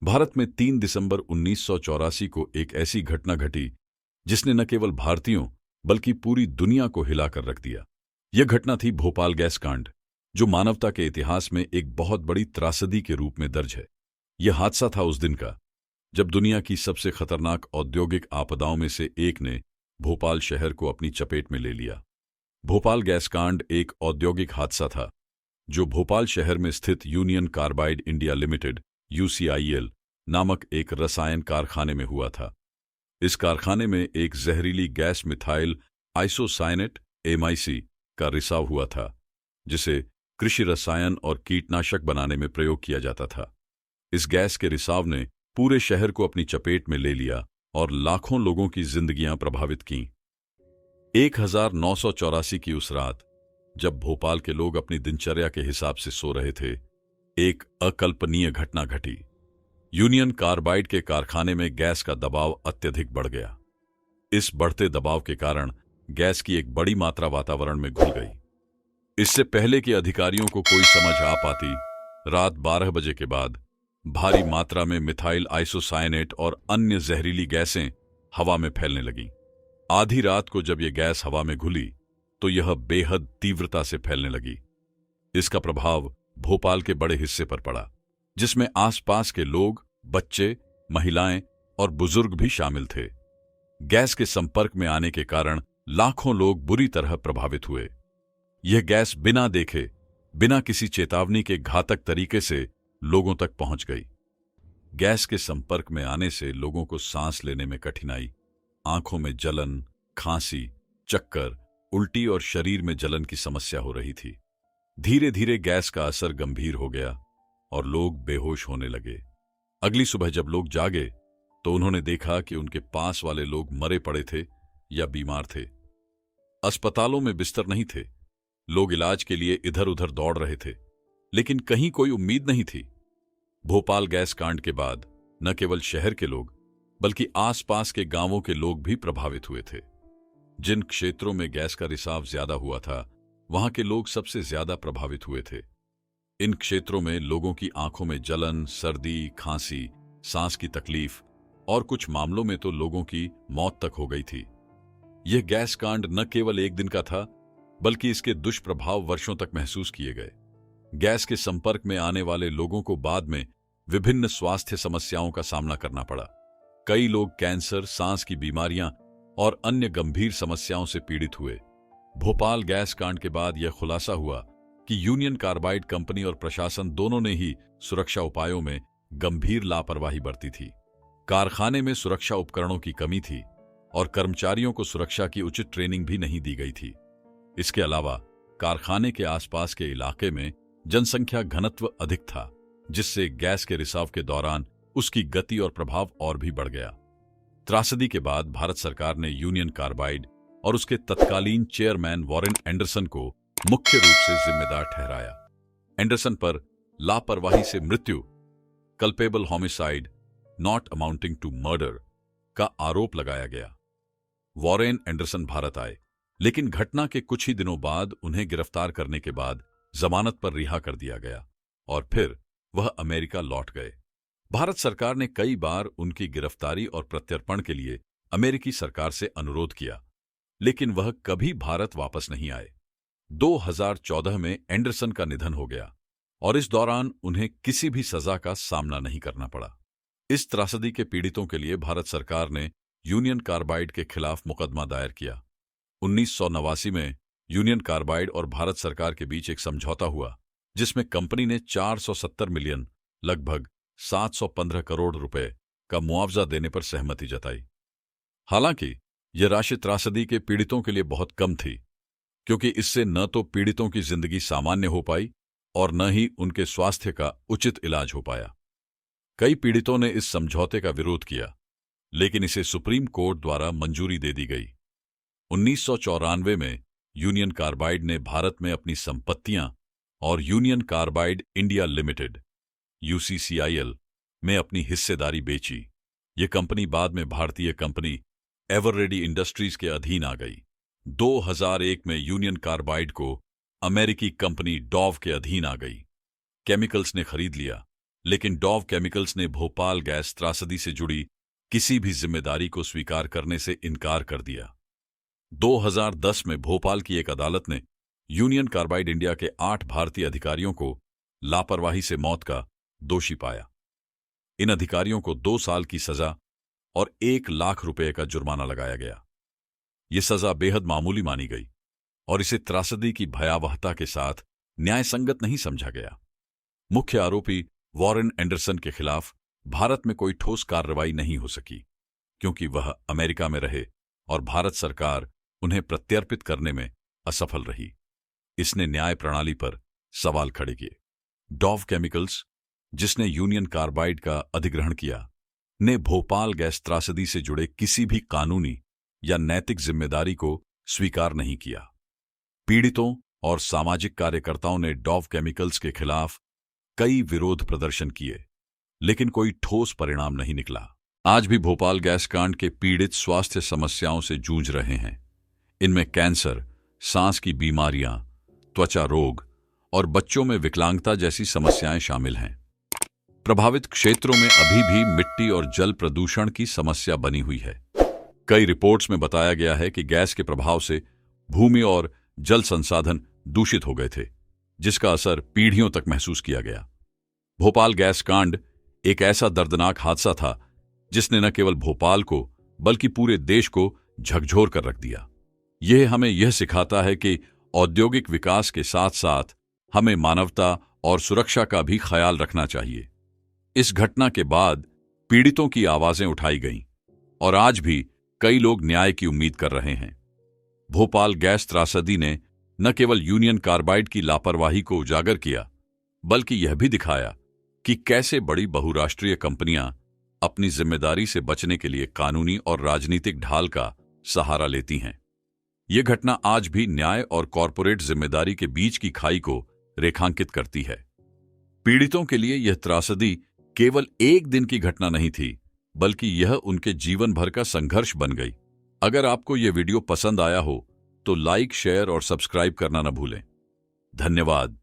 भारत में 3 दिसंबर 1984 को एक ऐसी घटना घटी जिसने न केवल भारतीयों बल्कि पूरी दुनिया को हिलाकर रख दिया। यह घटना थी भोपाल गैस कांड, जो मानवता के इतिहास में एक बहुत बड़ी त्रासदी के रूप में दर्ज है। यह हादसा था उस दिन का जब दुनिया की सबसे खतरनाक औद्योगिक आपदाओं में से एक ने भोपाल शहर को अपनी चपेट में ले लिया। भोपाल गैस कांड एक औद्योगिक हादसा था जो भोपाल शहर में स्थित union carbide India limited (UCIL) नामक एक रसायन कारखाने में हुआ था। इस कारखाने में एक जहरीली गैस मिथाइल आइसोसाइनेट (MIC) का रिसाव हुआ था, जिसे कृषि रसायन और कीटनाशक बनाने में प्रयोग किया जाता था। इस गैस के रिसाव ने पूरे शहर को अपनी चपेट में ले लिया और लाखों लोगों की जिंदगियां प्रभावित कीं। 1984 की उस रात, जब भोपाल के लोग अपनी दिनचर्या के हिसाब से सो रहे थे, एक अकल्पनीय घटना घटी। यूनियन कार्बाइड के कारखाने में गैस का दबाव अत्यधिक बढ़ गया। इस बढ़ते दबाव के कारण गैस की एक बड़ी मात्रा वातावरण में घुल गई। इससे पहले कि अधिकारियों को कोई समझ आ पाती, रात 12 बजे के बाद भारी मात्रा में मिथाइल आइसोसाइनेट और अन्य जहरीली गैसें हवा में फैलने लगीं। आधी रात को जब यह गैस हवा में घुली तो यह बेहद तीव्रता से फैलने लगी। इसका प्रभाव भोपाल के बड़े हिस्से पर पड़ा, जिसमें आसपास के लोग, बच्चे, महिलाएं और बुजुर्ग भी शामिल थे। गैस के संपर्क में आने के कारण लाखों लोग बुरी तरह प्रभावित हुए। यह गैस बिना देखे, बिना किसी चेतावनी के घातक तरीके से लोगों तक पहुंच गई। गैस के संपर्क में आने से लोगों को सांस लेने में कठिनाई, आंखों में जलन, खांसी, चक्कर, उल्टी और शरीर में जलन की समस्या हो रही थी। धीरे धीरे गैस का असर गंभीर हो गया और लोग बेहोश होने लगे। अगली सुबह जब लोग जागे तो उन्होंने देखा कि उनके पास वाले लोग मरे पड़े थे या बीमार थे। अस्पतालों में बिस्तर नहीं थे। लोग इलाज के लिए इधर उधर दौड़ रहे थे, लेकिन कहीं कोई उम्मीद नहीं थी। भोपाल गैस कांड के बाद न केवल शहर के लोग बल्कि आसपास के गांवों के लोग भी प्रभावित हुए थे। जिन क्षेत्रों में गैस का रिसाव ज्यादा हुआ था, वहां के लोग सबसे ज्यादा प्रभावित हुए थे। इन क्षेत्रों में लोगों की आंखों में जलन, सर्दी, खांसी, सांस की तकलीफ और कुछ मामलों में तो लोगों की मौत तक हो गई थी। यह गैस कांड न केवल एक दिन का था, बल्कि इसके दुष्प्रभाव वर्षों तक महसूस किए गए। गैस के संपर्क में आने वाले लोगों को बाद में विभिन्न स्वास्थ्य समस्याओं का सामना करना पड़ा। कई लोग कैंसर, सांस की बीमारियां और अन्य गंभीर समस्याओं से पीड़ित हुए। भोपाल गैस कांड के बाद यह खुलासा हुआ कि यूनियन कार्बाइड कंपनी और प्रशासन दोनों ने ही सुरक्षा उपायों में गंभीर लापरवाही बरती थी। कारखाने में सुरक्षा उपकरणों की कमी थी और कर्मचारियों को सुरक्षा की उचित ट्रेनिंग भी नहीं दी गई थी। इसके अलावा कारखाने के आसपास के इलाके में जनसंख्या घनत्व अधिक था, जिससे गैस के रिसाव के दौरान उसकी गति और प्रभाव और भी बढ़ गया। त्रासदी के बाद भारत सरकार ने यूनियन कार्बाइड और उसके तत्कालीन चेयरमैन वॉरेन एंडरसन को मुख्य रूप से जिम्मेदार ठहराया। एंडरसन पर लापरवाही से मृत्यु, culpable homicide not amounting to murder, का आरोप लगाया गया। वॉरेन एंडरसन भारत आए, लेकिन घटना के कुछ ही दिनों बाद उन्हें गिरफ्तार करने के बाद जमानत पर रिहा कर दिया गया और फिर वह अमेरिका लौट गए। भारत सरकार ने कई बार उनकी गिरफ्तारी और प्रत्यर्पण के लिए अमेरिकी सरकार से अनुरोध किया, लेकिन वह कभी भारत वापस नहीं आए। 2014 में एंडरसन का निधन हो गया और इस दौरान उन्हें किसी भी सजा का सामना नहीं करना पड़ा। इस त्रासदी के पीड़ितों के लिए भारत सरकार ने यूनियन कार्बाइड के खिलाफ मुकदमा दायर किया। 1989 में यूनियन कार्बाइड और भारत सरकार के बीच एक समझौता हुआ, जिसमें कंपनी ने 470 मिलियन, लगभग 715 करोड़ रुपए का मुआवजा देने पर सहमति जताई। हालांकि यह राशि त्रासदी के पीड़ितों के लिए बहुत कम थी, क्योंकि इससे न तो पीड़ितों की जिंदगी सामान्य हो पाई और न ही उनके स्वास्थ्य का उचित इलाज हो पाया। कई पीड़ितों ने इस समझौते का विरोध किया, लेकिन इसे सुप्रीम कोर्ट द्वारा मंजूरी दे दी गई। 1994 में यूनियन कार्बाइड ने भारत में अपनी संपत्तियां और union carbide India limited (UCCIL) में अपनी हिस्सेदारी बेची। ये कंपनी बाद में भारतीय कंपनी एवररेडी इंडस्ट्रीज के अधीन आ गई। 2001 में यूनियन कार्बाइड को अमेरिकी कंपनी डॉव के अधीन आ गई। केमिकल्स ने खरीद लिया लेकिन डॉव केमिकल्स ने भोपाल गैस त्रासदी से जुड़ी किसी भी जिम्मेदारी को स्वीकार करने से इनकार कर दिया। 2010 में भोपाल की एक अदालत ने यूनियन कार्बाइड इंडिया के 8 भारतीय अधिकारियों को लापरवाही से मौत का दोषी पाया। इन अधिकारियों को 2 साल की सजा और 1 लाख रुपए का जुर्माना लगाया गया। यह सजा बेहद मामूली मानी गई और इसे त्रासदी की भयावहता के साथ न्यायसंगत नहीं समझा गया। मुख्य आरोपी वॉरेन एंडरसन के खिलाफ भारत में कोई ठोस कार्रवाई नहीं हो सकी, क्योंकि वह अमेरिका में रहे और भारत सरकार उन्हें प्रत्यर्पित करने में असफल रही। इसने न्याय प्रणाली पर सवाल खड़े किए। डॉव केमिकल्स, जिसने यूनियन कार्बाइड का अधिग्रहण किया, ने भोपाल गैस त्रासदी से जुड़े किसी भी कानूनी या नैतिक जिम्मेदारी को स्वीकार नहीं किया। पीड़ितों और सामाजिक कार्यकर्ताओं ने डॉव केमिकल्स के खिलाफ कई विरोध प्रदर्शन किए, लेकिन कोई ठोस परिणाम नहीं निकला। आज भी भोपाल गैस कांड के पीड़ित स्वास्थ्य समस्याओं से जूझ रहे हैं। इनमें कैंसर, सांस की बीमारियां, त्वचा रोग और बच्चों में विकलांगता जैसी समस्याएं शामिल हैं। प्रभावित क्षेत्रों में अभी भी मिट्टी और जल प्रदूषण की समस्या बनी हुई है। कई रिपोर्ट्स में बताया गया है कि गैस के प्रभाव से भूमि और जल संसाधन दूषित हो गए थे, जिसका असर पीढ़ियों तक महसूस किया गया। भोपाल गैस कांड एक ऐसा दर्दनाक हादसा था जिसने न केवल भोपाल को बल्कि पूरे देश को झकझोर कर रख दिया। यह हमें यह सिखाता है कि औद्योगिक विकास के साथ साथ हमें मानवता और सुरक्षा का भी ख्याल रखना चाहिए। इस घटना के बाद पीड़ितों की आवाजें उठाई गईं और आज भी कई लोग न्याय की उम्मीद कर रहे हैं। भोपाल गैस त्रासदी ने न केवल यूनियन कार्बाइड की लापरवाही को उजागर किया, बल्कि यह भी दिखाया कि कैसे बड़ी बहुराष्ट्रीय कंपनियां अपनी जिम्मेदारी से बचने के लिए कानूनी और राजनीतिक ढाल का सहारा लेती हैं। यह घटना आज भी न्याय और कॉरपोरेट जिम्मेदारी के बीच की खाई को रेखांकित करती है। पीड़ितों के लिए यह त्रासदी केवल एक दिन की घटना नहीं थी, बल्कि यह उनके जीवन भर का संघर्ष बन गई। अगर आपको यह वीडियो पसंद आया हो तो लाइक, शेयर और सब्सक्राइब करना न भूलें। धन्यवाद।